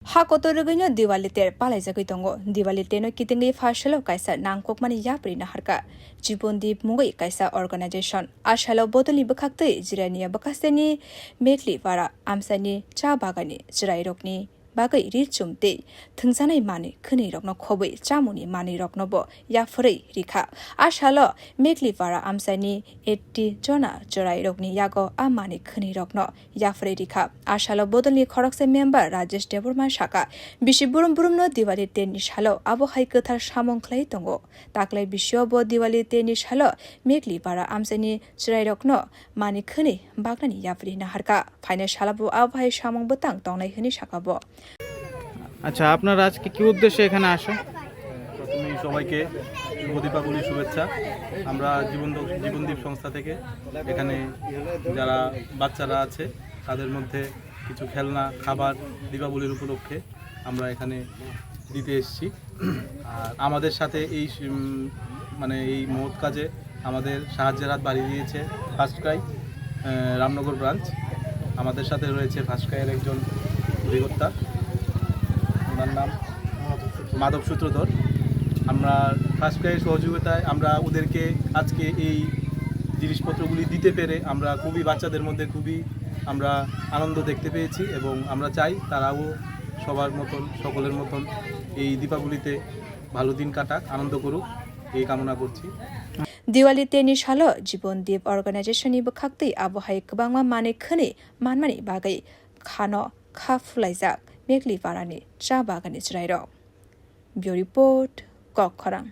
Hakotorugino Diwaliter Palazakitongo, Diwaliteno Kitingi Fashalo Kaisa Nangkokmani Yapri Naharka, Jibundip Mugui Kaisa Organization, Ashalo Botoli Bakakte, Jirania Bakastani, Mekli Vara, Amsani, Chabagani, Jirairokni. Bagai Richumte, Tungsanai Mani, Kuni Rokno Kobe, Chamuni Mani Roknobo, Yafrei, Rika, Ashalo, Mekli Vara Amsani, Eti Jona, Jorai Rokni Yago, Amani Kuni Rokno, Yafrei Rika, Ashalo Bodoli Korokse member Rajesh Deburman Shaka, Bishiburum Brumno Diwali Tenish Halo, Abo Haikutar Shamon Claytongo, Takle Bishobo Diwali Tenish Halo, Mekli Vara Amsani, Jorai Rokno, Mani Kuni, Bagani Yafri Naharka, Pine Shalabu Abhai Shamon Butang, Donai Hini Shakabo. আচ্ছা আপনারা আজকে কি উদ্দেশ্যে এখানে আসেন? প্রথমেই সবাইকে শুভ দীপাবলির শুভেচ্ছা। আমরা জীবনদীপ সংস্থা থেকে এখানে যারা বাচ্চারা আছে তাদের মধ্যে কিছু খেলনা খাবার দীপাবলির উপলক্ষে আমরা এখানে দিতে এসেছি। আর আমাদের সাথে এই এই মহৎ কাজে আমাদের সাহায্যের হাত বাড়িয়ে দিয়েছে ফার্স্ট ক্রাই রামনগর ব্রাঞ্চ। আমাদের সাথে রয়েছে ফার্স্ট ক্রাইয়ের একজন অধিকর্তা, ওনার নাম মাধব সূত্রধর। আমরা ফার্স্ট ক্রাইয়ের সহযোগিতায় আমরা ওদেরকে আজকে এই জিনিসপত্রগুলি দিতে পেরে আমরা খুবই বাচ্চাদের মধ্যে খুবই আমরা আনন্দ দেখতে পেয়েছি এবং আমরা চাই তারাও সবার মতন সকলের মতন এই দীপাবলিতে ভালো দিন কাটাক, আনন্দ করুক, এই কামনা করছি। Diwali Tenish Halo, Jibundip Organization Ibakakti, Abohai Kabangma Mani Kuni, Manmani Bagai, Kano, Kaflaizak, Mekli Varani, Chabagani Jrairo. Bureau Report, Kokkorang.